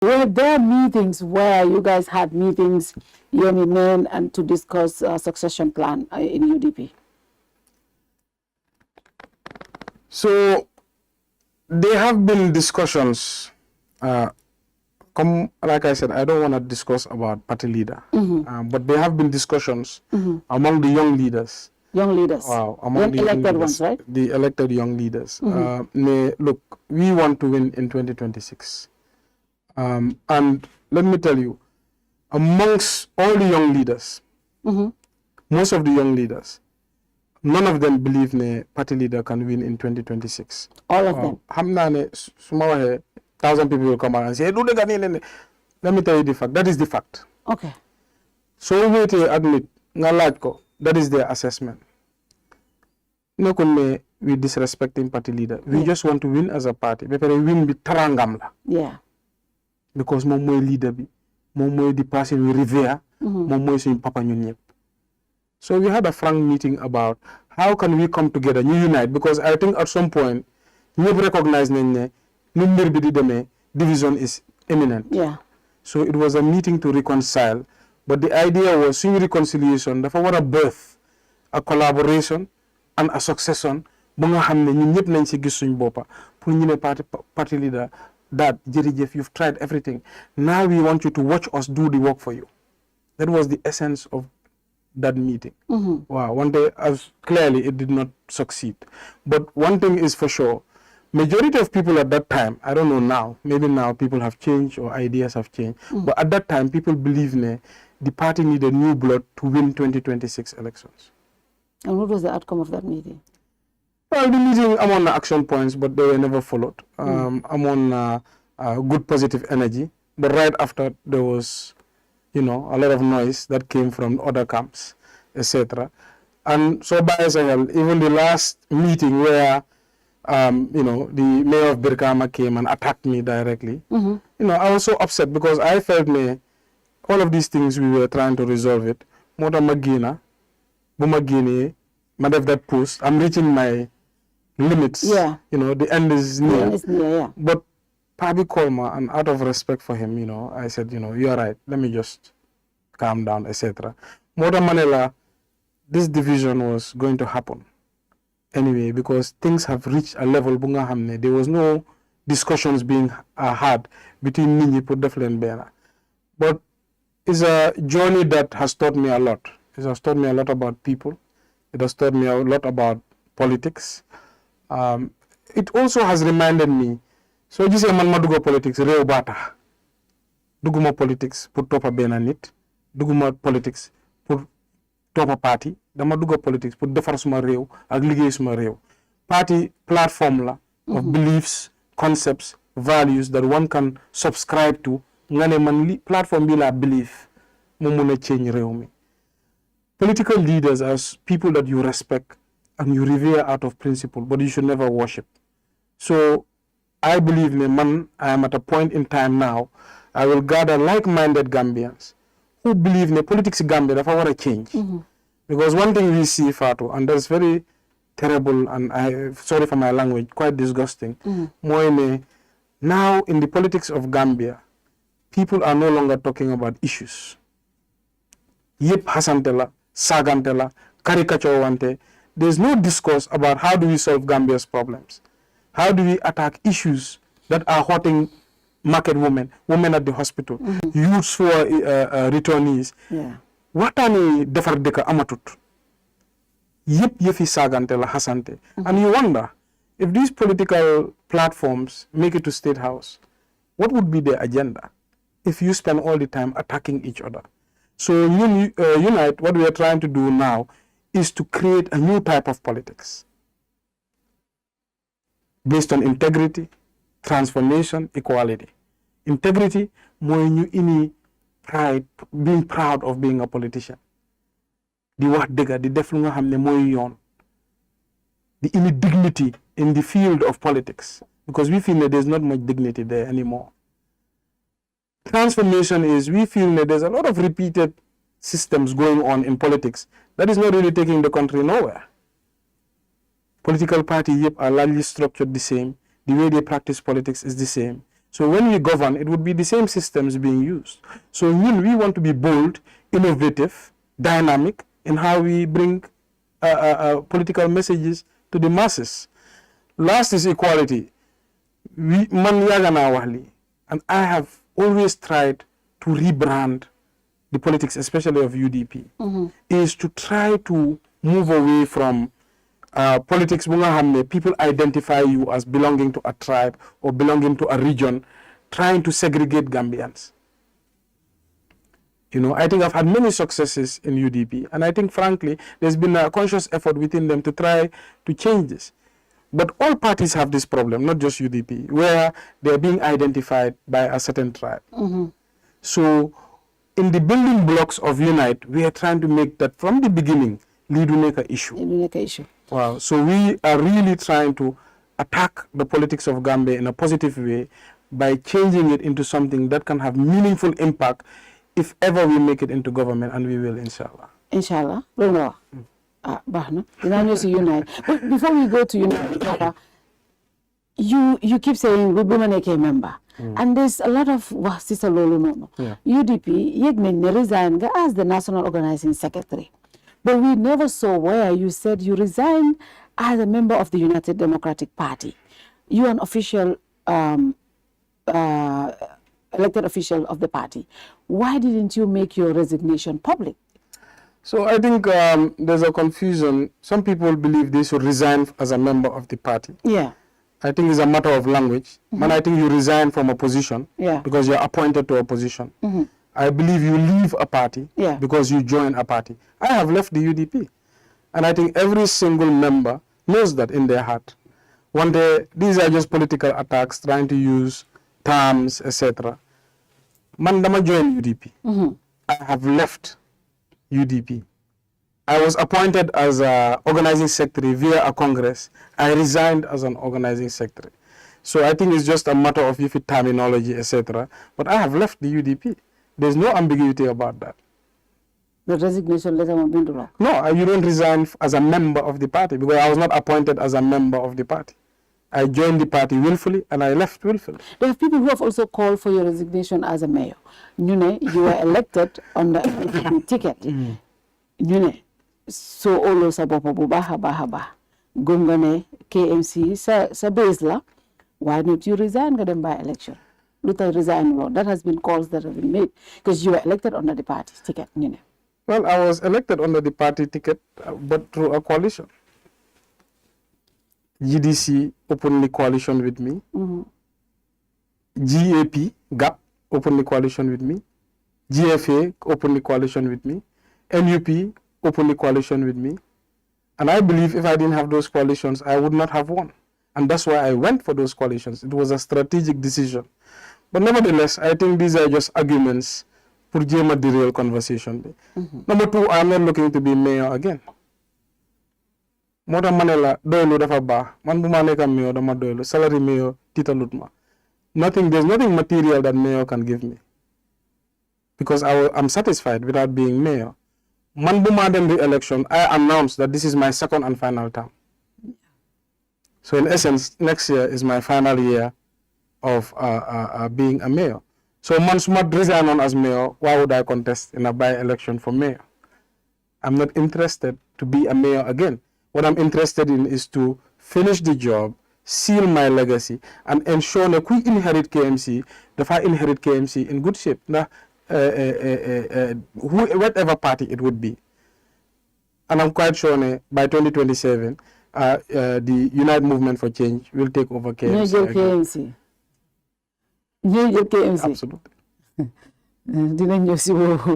Were there meetings where you guys had meetings, young men, and to discuss succession plan in UDP? So there have been discussions. Like I said, I don't want to discuss about party leader, but there have been discussions among the young leaders. Young leaders. Wow, among the elected ones, right? The elected young leaders. Look, we want to win in 2026. And let me tell you, amongst all the young leaders, most of the young leaders, none of them believe the party leader can win in 2026. All of them. 1,000 people will come out and say, let me tell you the fact. That is the fact. Okay. So we to admit, that is their assessment. No, we disrespecting party leader. We just want to win as a party. We win with tarangam. Yeah. Because mo leader bi, mo the person we revere, mo papa ñun. So we had a frank meeting about how can we come together, unite, because I think at some point we recognize that division is imminent. Yeah. So it was a meeting to reconcile, but the idea was reconciliation, dafa wara birth a collaboration and a succession ba nga xamne ñun ñep nañ ci gis suñ bopa pour ñu ne party leader that Jerry you've tried everything. Now we want you to watch us do the work for you. That was the essence of that meeting. Wow, one day, as clearly it did not succeed. But one thing is for sure, majority of people at that time, I don't know now, maybe now people have changed or ideas have changed, but at that time people believed the party needed new blood to win 2026 elections. And what was the outcome of that meeting? Well, the meeting, I'm on action points, but they were never followed. I'm on good positive energy, but right after there was, a lot of noise that came from other camps, etc. And so by Sahel, even the last meeting where, the mayor of Birkama came and attacked me directly, I was so upset because I felt all of these things we were trying to resolve it. Mota Magina, Bumagini, Madef that post, I'm reaching my limits. Yeah. The end is near. The end is near, yeah. But Pabi called me, and out of respect for him, I said, you're right. Let me just calm down, etc. Mota Manila, this division was going to happen anyway because things have reached a level. Bunga hamne. There was no discussions being had between Nini Pudafle and Bena. But it's a journey that has taught me a lot. It has taught me a lot about people. It has taught me a lot about politics. It also has reminded me, so you say man madugo politics, real bata. Duguma politics, put topa benanit. Duguma politics, put topa party. Dama dugo politics, put defar suma rew, ak liggéey suma rew. Party platform la of beliefs, concepts, values that one can subscribe to. Ngane man platform bi la belief, mo muna change rew mi. Political leaders are people that you respect and you revere out of principle, but you should never worship. So I believe I am at a point in time now, I will gather like-minded Gambians who believe in politics in Gambia that I want to change. Because one thing we see, Fatu, and that's very terrible, and sorry for my language, quite disgusting. Now in the politics of Gambia, people are no longer talking about issues. Yip hasantela, sagantela, caricature wante. There's no discourse about how do we solve Gambia's problems. How do we attack issues that are hurting market women at the hospital, youths who are returnees. Yeah. What are defar deka amatut? Yip yefi sagante la hasante. And you wonder, if these political platforms make it to State House, what would be their agenda if you spend all the time attacking each other? So Unite, what we are trying to do now is to create a new type of politics based on integrity, transformation, equality. Integrity, more in pride, being proud of being a politician. The what dega, the deflunga hamne moy yon. The dignity in the field of politics, because we feel that there's not much dignity there anymore. Transformation is we feel that there's a lot of repeated systems going on in politics that is not really taking the country nowhere. Political parties are largely structured the same. The way they practice politics is the same. So when we govern, it would be the same systems being used. So we want to be bold, innovative, dynamic in how we bring political messages to the masses. Last is equality. And I have always tried to rebrand the politics, especially of UDP, is to try to move away from politics. People identify you as belonging to a tribe or belonging to a region, trying to segregate Gambians. I think I've had many successes in UDP, and I think, frankly, there's been a conscious effort within them to try to change this. But all parties have this problem, not just UDP, where they're being identified by a certain tribe. So, in the building blocks of Unite, we are trying to make that from the beginning, Liduneka issue. Wow. So, we are really trying to attack the politics of Gambia in a positive way by changing it into something that can have meaningful impact if ever we make it into government, and we will, inshallah. Inshallah. Unite. But before we go to Unite, you keep saying we women a member. And there's a lot of Sister Lolo UDP, Yegmen resigned as the National Organizing Secretary. But we never saw where you said you resigned as a member of the United Democratic Party. You are an official, elected official of the party. Why didn't you make your resignation public? So I think there's a confusion. Some people believe they should resign as a member of the party. Yeah. I think it's a matter of language. And I think you resign from a position because you're appointed to a position. I believe you leave a party because you join a party. I have left the UDP. And I think every single member knows that in their heart. One day, these are just political attacks, trying to use terms, etc. Mandama joined UDP. I have left UDP. I was appointed as an organizing secretary via a congress. I resigned as an organizing secretary. So I think it's just a matter of terminology, etc. But I have left the UDP. There's no ambiguity about that. The resignation letter was been wrong. No, you don't resign as a member of the party because I was not appointed as a member of the party. I joined the party willfully and I left willfully. There are people who have also called for your resignation as a mayor. You were elected on the ticket. So all sabopo baha gongane KMC sa base. Why don't you resign by election? Luther resign law. That has been calls that have been made because you were elected under the party ticket. Well, I was elected under the party ticket, but through a coalition. GDC openly coalition with me. GAP openly coalition with me. GFA openly coalition with me. NUP openly coalition with me. And I believe if I didn't have those coalitions, I would not have won. And that's why I went for those coalitions. It was a strategic decision. But nevertheless, I think these are just arguments for the real conversation. Number two, I'm not looking to be mayor again. Mota manela doylu dafa ba man buma neka mayor dama doylu salary mayor titalut ma there's nothing material that mayor can give me because I'm satisfied without being mayor. Man buma dem the election, I announced that this is my second and final term. So in essence, next year is my final year of being a mayor. So man suma resign on as mayor, why would I contest in a by-election for mayor? I'm not interested to be a mayor again. What I'm interested in is to finish the job, seal my legacy, and ensure that we inherit KMC, that I inherit KMC in good shape. Now, whatever party it would be. And I'm quite sure by 2027, the United Movement for Change will take over KMC. KMC. Absolutely. Dinañ ñëw si boobu